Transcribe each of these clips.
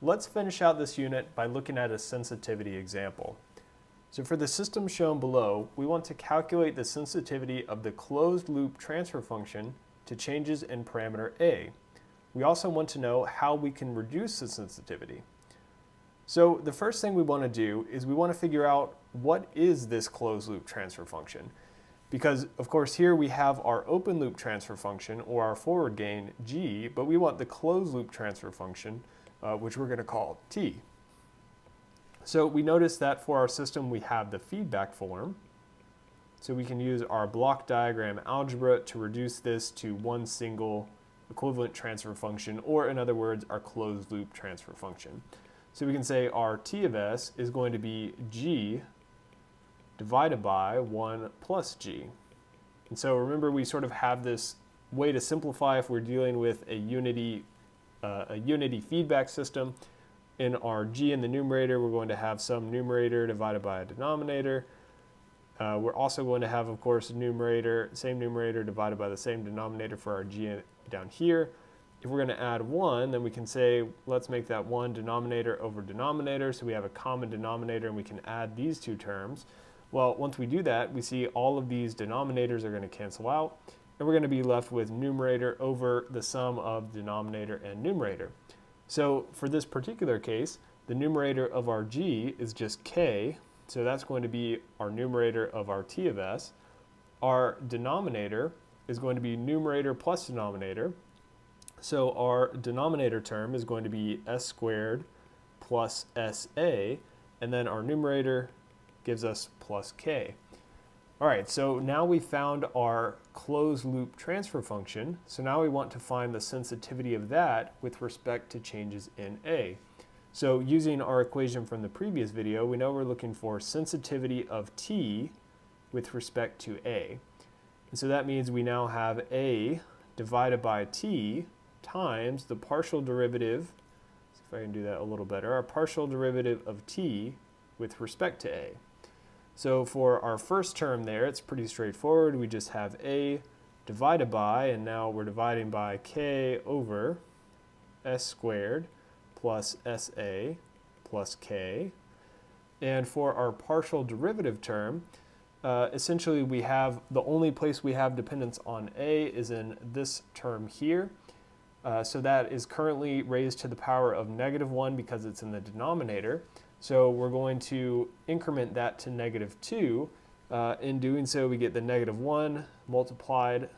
Let's finish out this unit by looking at a sensitivity example. So for the system shown below, we want to calculate the sensitivity of the closed loop transfer function to changes in parameter a. We also want to know how we can reduce the sensitivity. So the first thing we want to do is we want to figure out what is this closed loop transfer function. Because of course here we have our open loop transfer function or our forward gain g, but we want the closed loop transfer function which we're going to call t. So we notice that for our system we have the feedback form. So we can use our block diagram algebra to reduce this to one single equivalent transfer function, or in other words, our closed loop transfer function. So we can say our t of s is going to be g divided by 1 plus g. And so remember, we sort of have this way to simplify if we're dealing with a unity feedback system. In our g in the numerator, we're going to have some numerator divided by a denominator. We're also going to have, of course, same numerator divided by the same denominator for our g down here. If we're going to add 1, then we can say, let's make that 1 denominator over denominator, so we have a common denominator and we can add these two terms. Well, once we do that, we see all of these denominators are going to cancel out, and we're going to be left with numerator over the sum of denominator and numerator. So for this particular case, the numerator of our g is just k, so that's going to be our numerator of our t of s. Our denominator is going to be numerator plus denominator, so our denominator term is going to be s squared plus sa, and then our numerator gives us plus k. All right, so now we found our closed loop transfer function. So now we want to find the sensitivity of that with respect to changes in a. So using our equation from the previous video, we know we're looking for sensitivity of t with respect to a. And so that means we now have a divided by t times the partial derivative, let's see if I can do that a little better, our partial derivative of t with respect to a. So for our first term there, it's pretty straightforward. We just have a divided by, and now we're dividing by k over s squared plus sa plus k. And for our partial derivative term, essentially we have, the only place we have dependence on a is in this term here. So that is currently raised to the power of -1 because it's in the denominator. So we're going to increment that to -2. In doing so, we get the -1 multiplied.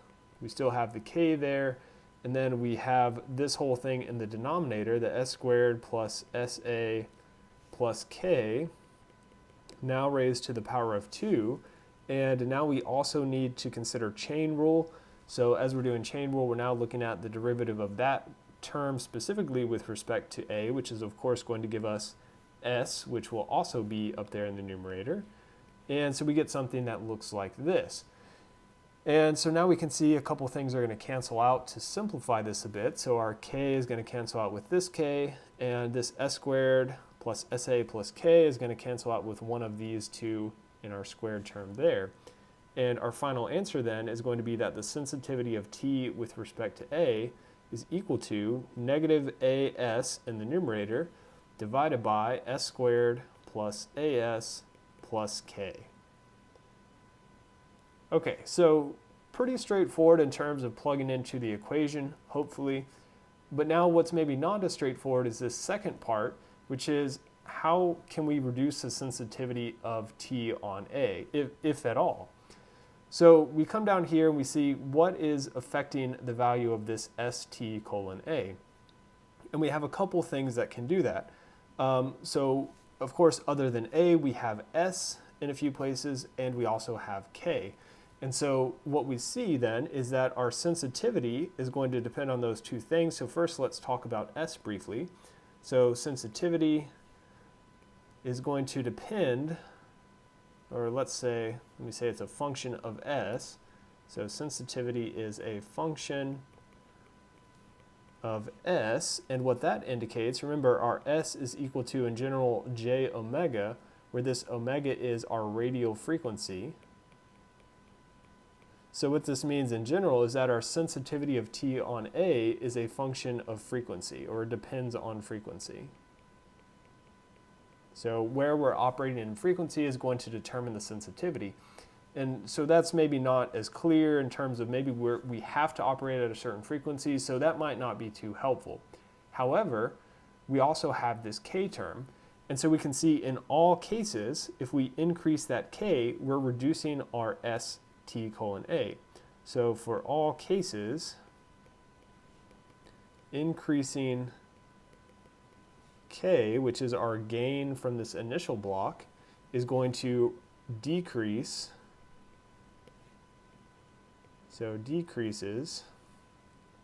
We still have the k there. And then we have this whole thing in the denominator, the s squared plus sa plus k, now raised to the power of 2. And now we also need to consider chain rule. So as we're doing chain rule, we're now looking at the derivative of that term specifically with respect to a, which is of course going to give us s, which will also be up there in the numerator. And so we get something that looks like this. And so now we can see a couple things are going to cancel out to simplify this a bit. So our k is going to cancel out with this k, and this s squared plus sa plus k is going to cancel out with one of these two in our squared term there. And our final answer then is going to be that the sensitivity of t with respect to a is equal to -as in the numerator divided by s squared plus as plus k. Okay, so pretty straightforward in terms of plugging into the equation, hopefully. But now what's maybe not as straightforward is this second part, which is how can we reduce the sensitivity of t on a, if at all? So we come down here and we see what is affecting the value of this st colon a. And we have a couple things that can do that. So of course, other than a, we have s in a few places, and we also have k. And so what we see then is that our sensitivity is going to depend on those two things. So first, let's talk about s briefly. So sensitivity is going to depend, or let me say it's a function of s. So sensitivity is a function of s, and what that indicates, remember our s is equal to, in general, j omega, where this omega is our radial frequency. So what this means in general is that our sensitivity of t on a is a function of frequency, or depends on frequency. So where we're operating in frequency is going to determine the sensitivity. And so that's maybe not as clear in terms of maybe we have to operate at a certain frequency, so that might not be too helpful. However, we also have this K term, and so we can see in all cases, if we increase that K, we're reducing our ST colon A. So for all cases, increasing K, which is our gain from this initial block, is going to decrease. So decreases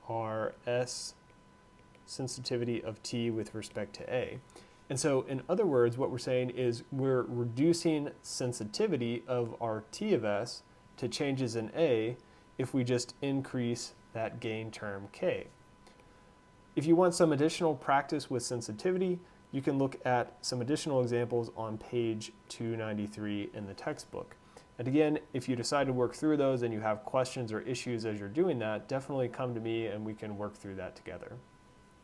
our S sensitivity of T with respect to A. And so in other words, what we're saying is we're reducing sensitivity of our T of S to changes in A if we just increase that gain term K. If you want some additional practice with sensitivity, you can look at some additional examples on page 293 in the textbook. And again, if you decide to work through those and you have questions or issues as you're doing that, definitely come to me and we can work through that together.